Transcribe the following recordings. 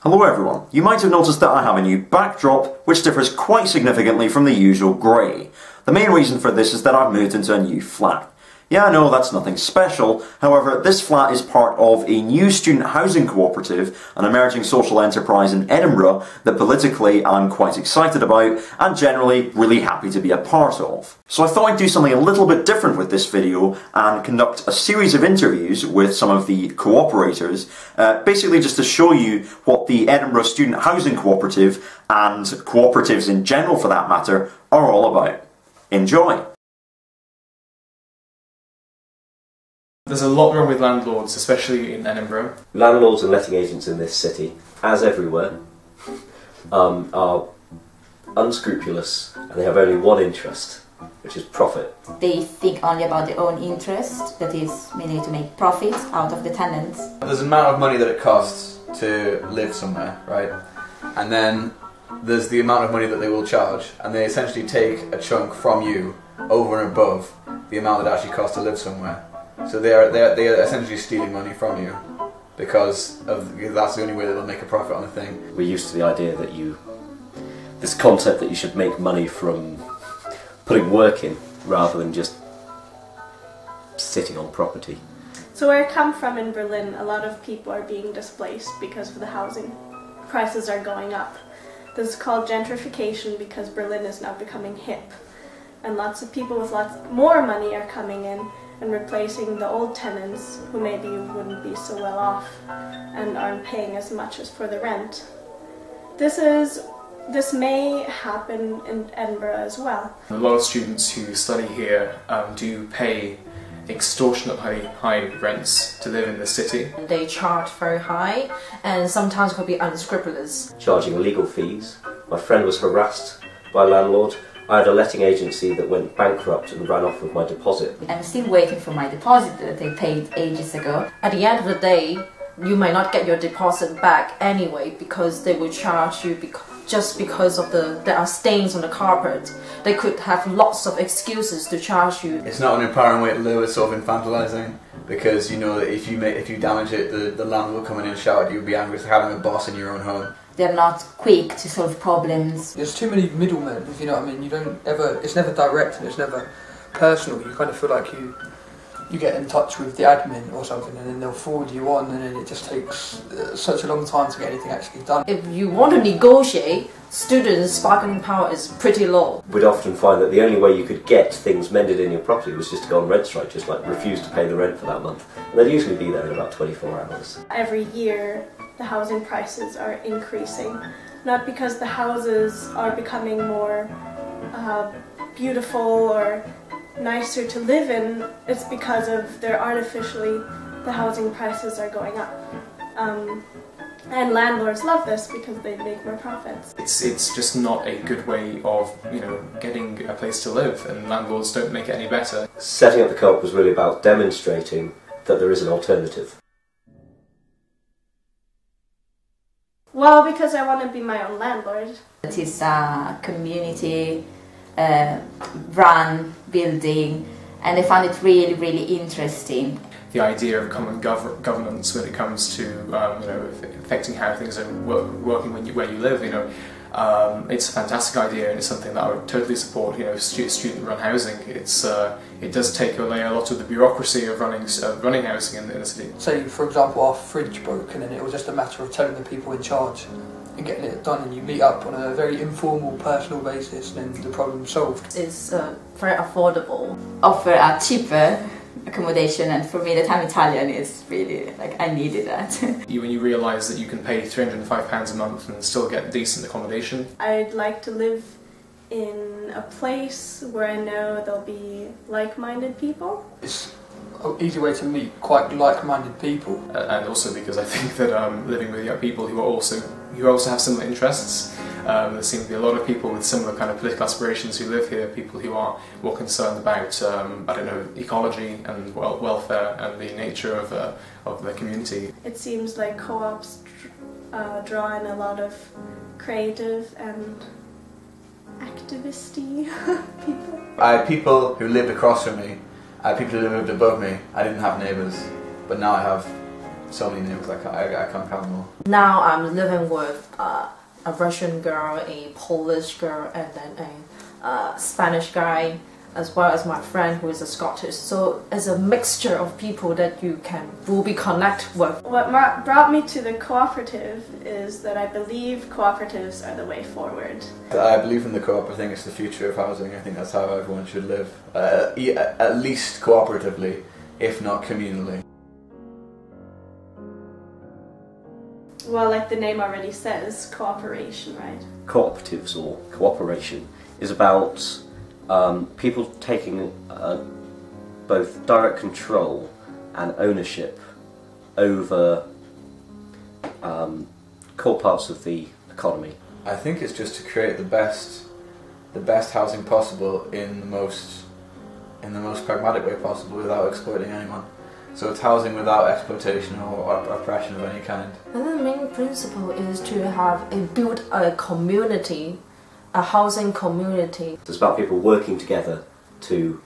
Hello everyone, you might have noticed that I have a new backdrop which differs quite significantly from the usual grey. The main reason for this is that I've moved into a new flat. Yeah, I know that's nothing special, however this flat is part of a new student housing cooperative, an emerging social enterprise in Edinburgh that politically I'm quite excited about and generally really happy to be a part of. So I thought I'd do something a little bit different with this video and conduct a series of interviews with some of the co-operators, basically just to show you what the Edinburgh Student Housing Co-operative and cooperatives in general for that matter are all about. Enjoy! There's a lot wrong with landlords, especially in Edinburgh. Landlords and letting agents in this city, as everywhere, are unscrupulous and they have only one interest, which is profit. They think only about their own interest, that is, mainly to make profit out of the tenants. There's an amount of money that it costs to live somewhere, right? And then there's the amount of money that they will charge, and they essentially take a chunk from you over and above the amount that actually costs to live somewhere. So they are essentially stealing money from you because that's the only way that they'll make a profit on the thing. We're used to the idea that this concept that you should make money from putting work in rather than just sitting on property. So where I come from in Berlin, a lot of people are being displaced because of the housing. Prices are going up. This is called gentrification because Berlin is now becoming hip. And lots of people with lots more money are coming in and replacing the old tenants who maybe wouldn't be so well off and aren't paying as much as for the rent. This may happen in Edinburgh as well. A lot of students who study here do pay extortionately high rents to live in the city. They charge very high and sometimes could be unscrupulous. Charging legal fees. My friend was harassed by a landlord. I had a letting agency that went bankrupt and ran off with my deposit. I'm still waiting for my deposit that they paid ages ago. At the end of the day, you might not get your deposit back anyway because they will charge you just because of there are stains on the carpet. They could have lots of excuses to charge you. It's not an empowering way to live, it's sort of infantilizing because you know that if you damage it, the landlord will come in and shout at you, be angry. It's like having a boss in your own home. They're not quick to solve problems. There's too many middlemen, if you know what I mean. It's never direct and it's never personal. You kind of feel like you get in touch with the admin or something and then they'll forward you on and then it just takes such a long time to get anything actually done. If you want to negotiate, students' bargaining power is pretty low. We'd often find that the only way you could get things mended in your property was just to go on rent strike, just like refuse to pay the rent for that month. And they'd usually be there in about 24 hours. Every year the housing prices are increasing, not because the houses are becoming more beautiful or nicer to live in, it's because of the housing prices are going up. And landlords love this because they make more profits. It's just not a good way of, getting a place to live, and landlords don't make it any better. Setting up the co-op was really about demonstrating that there is an alternative. Well, because I want to be my own landlord. It is a community run building and I found it really, really interesting. The idea of common governance when it comes to affecting how things are working where you live, it's a fantastic idea and it's something that I would totally support. Student-run housing. It does take away a lot of the bureaucracy of running housing in the city. Say, for example, our fridge broke and then it was just a matter of telling the people in charge and getting it done, and you meet up on a very informal, personal basis and then the problem's solved. It's very affordable. Offer a cheaper accommodation, and for me that I'm Italian is really like I needed that. When you realise that you can pay £305 a month and still get decent accommodation. I'd like to live in a place where I know there'll be like-minded people. It's an easy way to meet quite like-minded people. And also because I think that living with young people who also have similar interests. There seem to be a lot of people with similar kind of political aspirations who live here, people who are more concerned about, ecology and welfare and the nature of the community. It seems like co-ops draw in a lot of creative and activisty people. I had people who lived across from me, I had people who lived above me. I didn't have neighbours, but now I have so many names. I can't count them all. Now I'm living with a Russian girl, a Polish girl, and then a Spanish guy, as well as my friend who is a Scottish. So it's a mixture of people that you will be connect with. What brought me to the cooperative is that I believe cooperatives are the way forward. I believe in the co-op. I think it's the future of housing. I think that's how everyone should live. At least cooperatively, if not communally. Well, like the name already says, cooperation, right? Cooperatives or cooperation is about people taking both direct control and ownership over core parts of the economy. I think it's just to create the best housing possible in the most pragmatic way possible without exploiting anyone. So it's housing without exploitation or oppression of any kind. And the main principle is to build a community, a housing community. It's about people working together to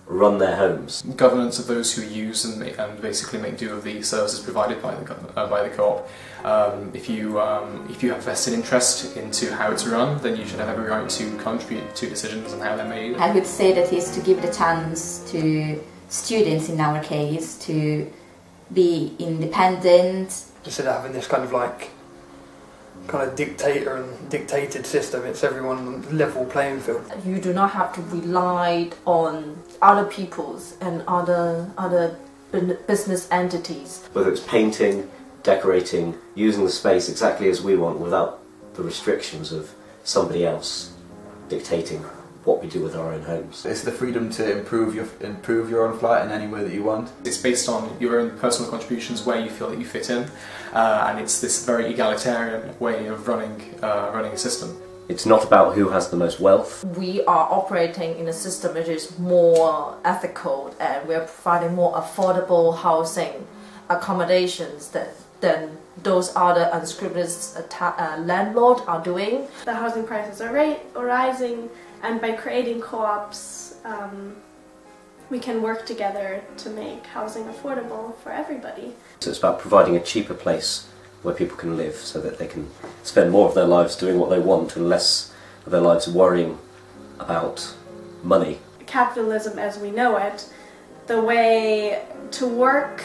run their homes. Governance of those who use and basically make do of the services provided by the co-op. If you have vested interest into how it's run, then you should have every right to contribute to decisions on how they're made. I would say that is to give the chance to students, in our case, to be independent. Instead of having this kind of dictator and dictated system, it's everyone on a level playing field. You do not have to rely on other people's and other business entities. Whether it's painting, decorating, using the space exactly as we want without the restrictions of somebody else dictating what we do with our own homes. It's the freedom to improve your own flat in any way that you want. It's based on your own personal contributions, where you feel that you fit in, and it's this very egalitarian way of running a system. It's not about who has the most wealth. We are operating in a system which is more ethical, and we're providing more affordable housing accommodations than those other unscrupulous landlords are doing. The housing prices are rising, and by creating co-ops, we can work together to make housing affordable for everybody. So it's about providing a cheaper place where people can live so that they can spend more of their lives doing what they want and less of their lives worrying about money. Capitalism as we know it, the way to work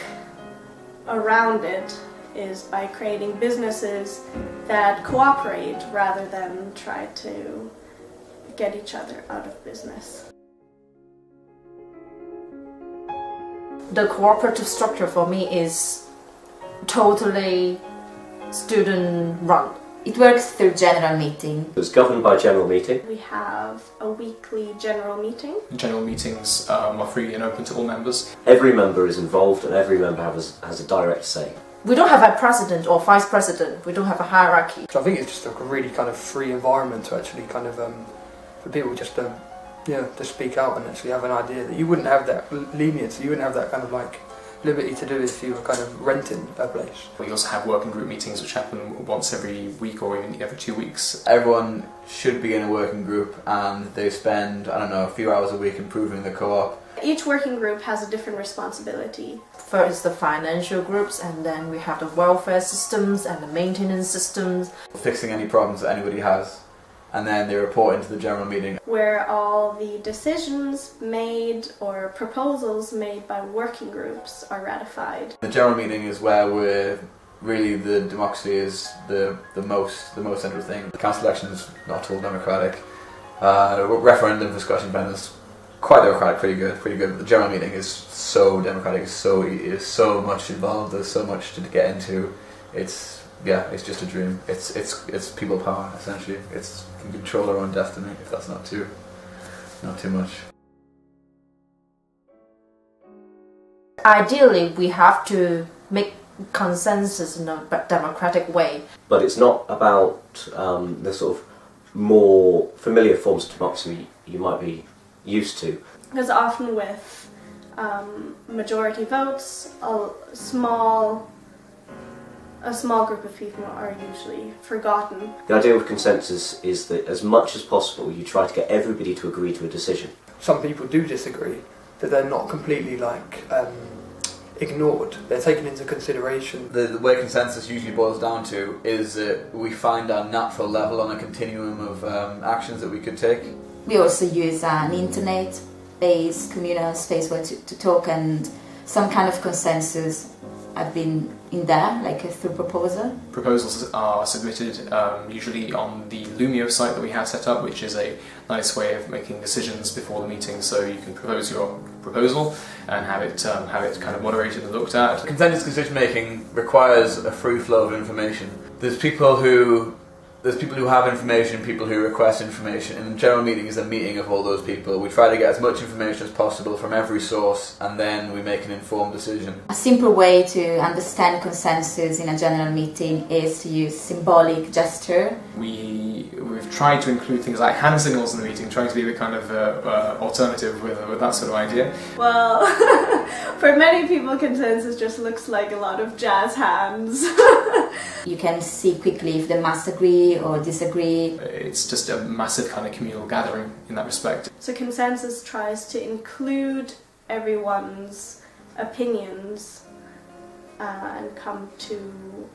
around it is by creating businesses that cooperate rather than try to get each other out of business. The cooperative structure for me is totally student run. It works through general meeting. It's governed by general meeting. We have a weekly general meeting. General meetings are free and open to all members. Every member is involved and every member has a direct say. We don't have a president or vice president. We don't have a hierarchy. So I think it's just like a really kind of free environment to actually kind of for people just to speak out and actually have an idea that you wouldn't have that leniency, you wouldn't have that kind of like liberty to do if you were kind of renting a place. We also have working group meetings which happen once every week or even every 2 weeks. Everyone should be in a working group and they spend, I don't know, a few hours a week improving the co-op. Each working group has a different responsibility. First the financial groups, and then we have the welfare systems and the maintenance systems. Fixing any problems that anybody has. And then they report into the general meeting, where all the decisions made or proposals made by working groups are ratified. The general meeting is where really the democracy is the most central thing. The council election is not at all democratic. Referendum for Scottish independence, quite democratic, pretty good. But the general meeting is so democratic, it's so much involved. There's so much to get into. It's just a dream. It's people power essentially. We can control our own destiny, if that's not too much. Ideally, we have to make consensus in a democratic way. But it's not about the sort of more familiar forms of democracy you might be used to. Because often with majority votes, a small group of people are usually forgotten. The idea of consensus is that as much as possible you try to get everybody to agree to a decision. Some people do disagree, that they're not completely ignored. They're taken into consideration. The way consensus usually boils down to is that we find our natural level on a continuum of actions that we could take. We also use an internet-based communal space where to talk, and some kind of consensus have been in there, like through proposal. Proposals are submitted usually on the Lumio site that we have set up, which is a nice way of making decisions before the meeting. So you can propose your proposal and have it kind of moderated and looked at. Consensus decision making requires a free flow of information. There's people who have information, people who request information, and the general meeting is a meeting of all those people. We try to get as much information as possible from every source, and then we make an informed decision. A simple way to understand consensus in a general meeting is to use symbolic gesture. We've tried to include things like hand signals in the meeting, trying to be the kind of alternative with that sort of idea. Well, for many people, consensus just looks like a lot of jazz hands. You can see quickly if they must agree or disagree. It's just a massive kind of communal gathering in that respect. So consensus tries to include everyone's opinions and come to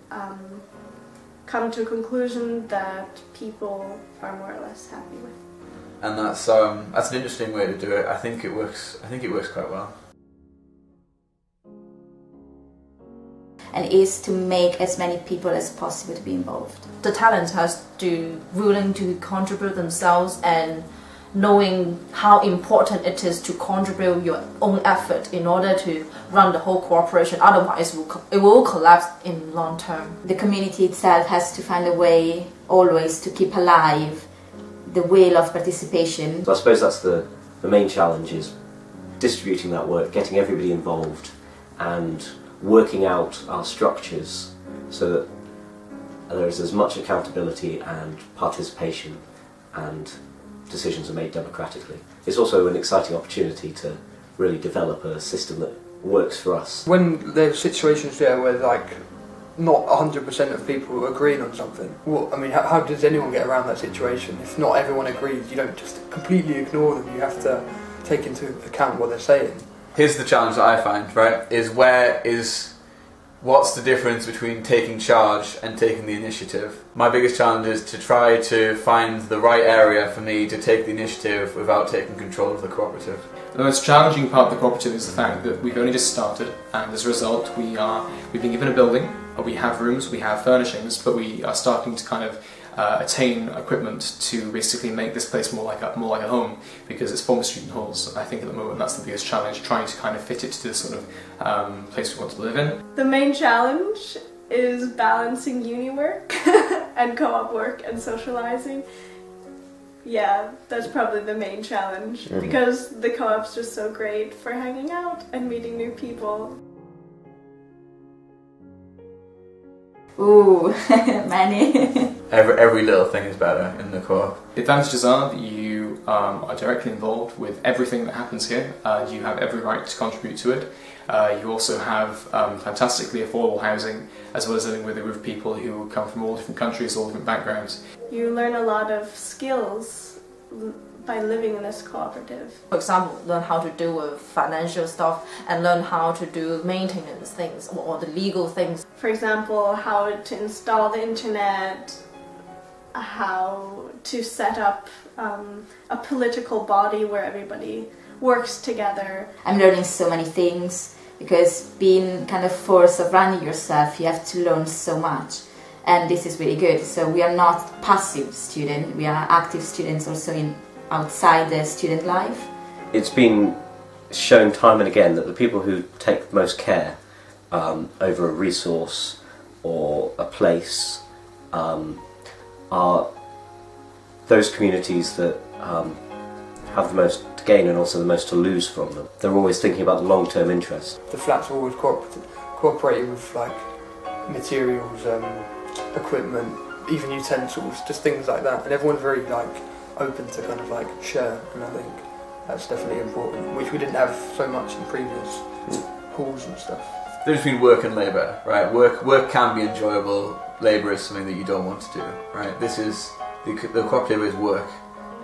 a conclusion that people are more or less happy with. And that's an interesting way to do it. I think it works quite well. And is to make as many people as possible to be involved. The talent has to willing to contribute themselves and knowing how important it is to contribute your own effort in order to run the whole cooperation. Otherwise, it will collapse in long term. The community itself has to find a way always to keep alive the will of participation. So I suppose that's the main challenge, is distributing that work, getting everybody involved, and working out our structures so that there is as much accountability and participation and decisions are made democratically. It's also an exciting opportunity to really develop a system that works for us. When there's situations there where like not 100% of people are agreeing on something, well, I mean, how does anyone get around that situation? If not everyone agrees, you don't just completely ignore them, you have to take into account what they're saying. Here's the challenge that I find, right, what's the difference between taking charge and taking the initiative? My biggest challenge is to try to find the right area for me to take the initiative without taking control of the cooperative. The most challenging part of the cooperative is the fact that we've only just started, and as a result we've been given a building, we have rooms, we have furnishings, but we are starting to kind of attain equipment to basically make this place more like a home, because it's former student halls. I think at the moment that's the biggest challenge, trying to kind of fit it to this sort of place we want to live in. The main challenge is balancing uni work and co-op work and socialising. Yeah, that's probably the main challenge, because the co-op's just so great for hanging out and meeting new people. Ooh, many. Every little thing is better in the co-op. The advantages are that you are directly involved with everything that happens here. You have every right to contribute to it. You also have fantastically affordable housing, as well as living with a group of people who come from all different countries, all different backgrounds. You learn a lot of skills by living in this cooperative. For example, learn how to deal with financial stuff and learn how to do maintenance things or the legal things. For example, how to install the internet, how to set up a political body where everybody works together. I'm learning so many things, because being kind of force of running yourself, you have to learn so much, and this is really good. So we are not passive students, we are active students also outside the student life. It's been shown time and again that the people who take most care over a resource or a place are those communities that have the most to gain and also the most to lose from them. They're always thinking about the long-term interest. The flats are always cooperating with like materials, equipment, even utensils, just things like that, and everyone's very like open to kind of like share, and I think that's definitely important, which we didn't have so much in previous halls and stuff. The difference between work and labour, right? Work can be enjoyable. Labour is something that you don't want to do, right? This is the cooperative is work.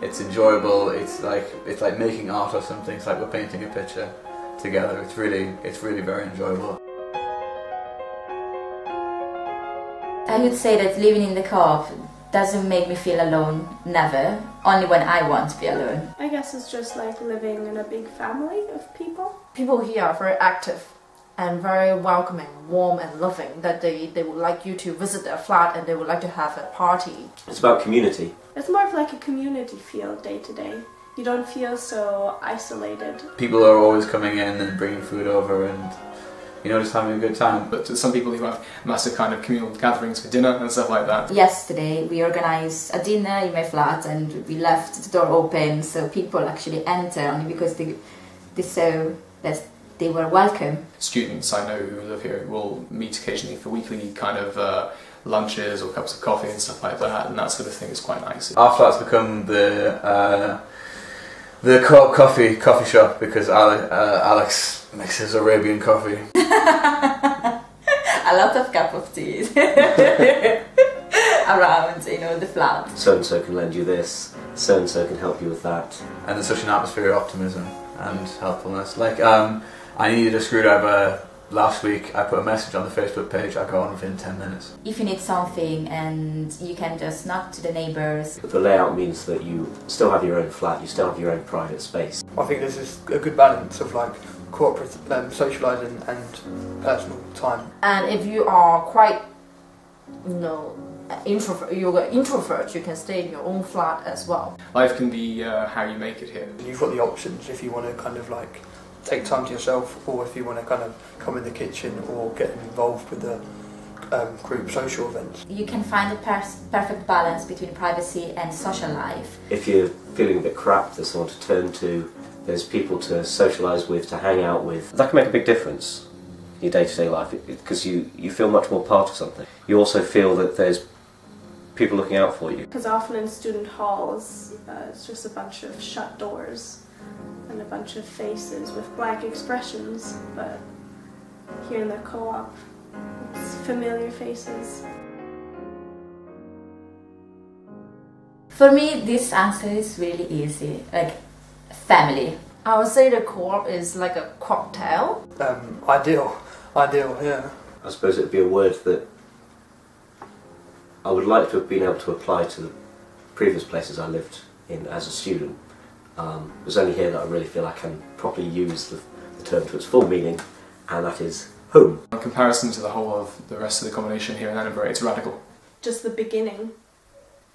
It's enjoyable. It's like making art or something. It's like we're painting a picture, together. It's really very enjoyable. I would say that living in the co-op doesn't make me feel alone, never. Only when I want to be alone. I guess it's just like living in a big family of people. People here are very active and very welcoming, warm and loving, that they would like you to visit their flat and they would like to have a party. It's about community. It's more of like a community feel day to day. You don't feel so isolated. People are always coming in and bringing food over and, you know, just having a good time. But to some people who have massive kind of communal gatherings for dinner and stuff like that. Yesterday we organised a dinner in my flat and we left the door open so people actually enter only because they saw that they were welcome. Students I know who live here will meet occasionally for weekly kind of lunches or cups of coffee and stuff like that, and that sort of thing is quite nice. Our flat's become the co-op coffee shop because Alex mixes Arabian coffee. A lot of cup of tea around, you know, the flat. So and so can lend you this, so and so can help you with that. And there's such an atmosphere of optimism and helpfulness. Like, I needed a screwdriver last week. I put a message on the Facebook page. I got on within 10 minutes. If you need something and you can just knock to the neighbours. But the layout means that you still have your own flat, you still have your own private space. I think this is a good balance of like cooperative socialising and personal time. And if you are quite, you know, you're an introvert, you can stay in your own flat as well. Life can be how you make it here. You've got the options if you want to kind of like take time to yourself, or if you want to kind of come in the kitchen or get involved with the group social events. You can find a perfect balance between privacy and social life. If you're feeling a bit crap, there's someone to turn to, there's people to socialise with, to hang out with. That can make a big difference in your day-to-day life because you feel much more part of something. You also feel that there's people looking out for you. Because often in student halls, it's just a bunch of shut doors and a bunch of faces with blank expressions, but here in the co-op, it's familiar faces. For me, this answer is really easy, like family. I would say the co-op is like a cocktail. Ideal, yeah. I suppose it would be a word that I would like to have been able to apply to the previous places I lived in as a student. It was only here that I really feel I can properly use the term to its full meaning, and that is home. In comparison to the whole of the rest of the accommodation here in Edinburgh, it's radical. Just the beginning.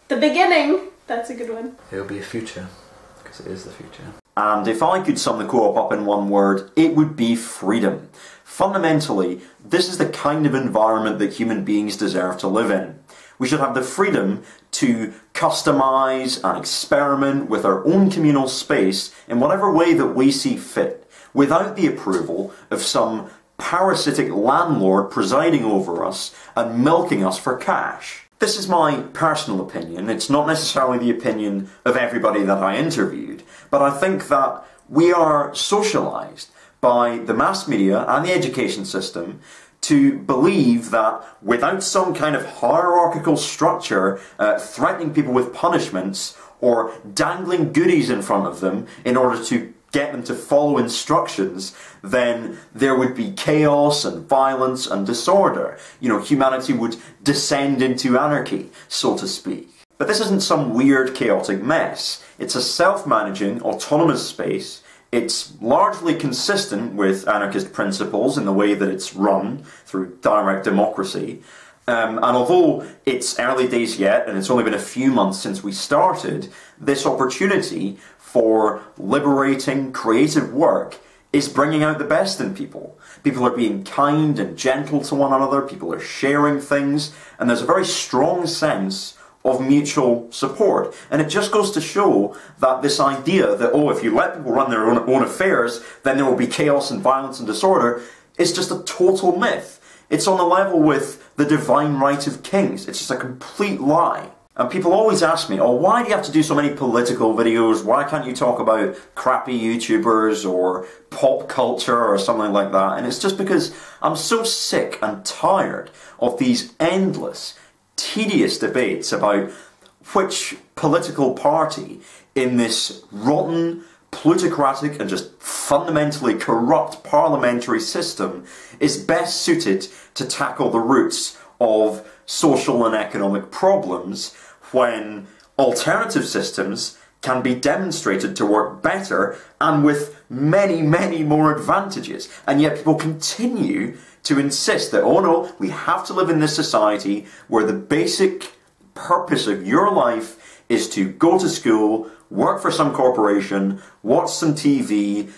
The beginning! That's a good one. It'll be a future, because it is the future. And if I could sum the co-op up in one word, it would be freedom. Fundamentally, this is the kind of environment that human beings deserve to live in. We should have the freedom to customise and experiment with our own communal space in whatever way that we see fit, without the approval of some parasitic landlord presiding over us and milking us for cash. This is my personal opinion. It's not necessarily the opinion of everybody that I interviewed, but I think that we are socialised by the mass media and the education system to believe that without some kind of hierarchical structure threatening people with punishments or dangling goodies in front of them in order to get them to follow instructions, then there would be chaos and violence and disorder. You know, humanity would descend into anarchy, so to speak. But this isn't some weird chaotic mess. It's a self-managing, autonomous space. It's largely consistent with anarchist principles in the way that it's run through direct democracy. And although it's early days yet, and it's only been a few months since we started, this opportunity for liberating, creative work is bringing out the best in people. People are being kind and gentle to one another, people are sharing things, and there's a very strong sense of mutual support. And it just goes to show that this idea that, oh, if you let people run their own affairs, then there will be chaos and violence and disorder, is just a total myth. It's on the level with the divine right of kings. It's just a complete lie. And people always ask me, oh, why do you have to do so many political videos? Why can't you talk about crappy YouTubers or pop culture or something like that? And it's just because I'm so sick and tired of these endless, tedious debates about which political party in this rotten, plutocratic and just fundamentally corrupt parliamentary system is best suited to tackle the roots of social and economic problems, when alternative systems can be demonstrated to work better and with many, many more advantages. And yet people continue to insist that, oh no, we have to live in this society where the basic purpose of your life is to go to school, work for some corporation, watch some TV,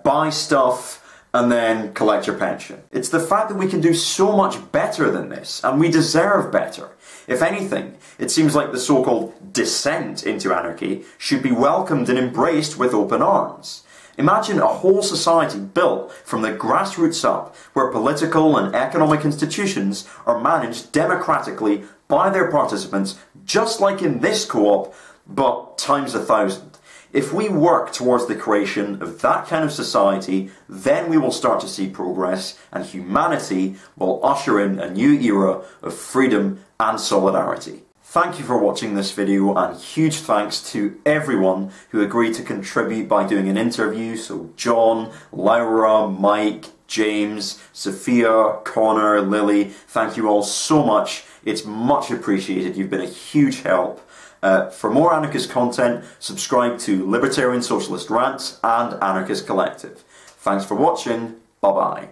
buy stuff, and then collect your pension. It's the fact that we can do so much better than this, and we deserve better. If anything, it seems like the so-called descent into anarchy should be welcomed and embraced with open arms. Imagine a whole society built from the grassroots up, where political and economic institutions are managed democratically by their participants, just like in this co-op, but times 1,000. If we work towards the creation of that kind of society, then we will start to see progress, and humanity will usher in a new era of freedom and solidarity. Thank you for watching this video, and huge thanks to everyone who agreed to contribute by doing an interview. So John, Laura, Mike, James, Sophia, Connor, Lily, thank you all so much. It's much appreciated. You've been a huge help. For more anarchist content, subscribe to Libertarian Socialist Rants and Anarchist Collective. Thanks for watching. Bye-bye.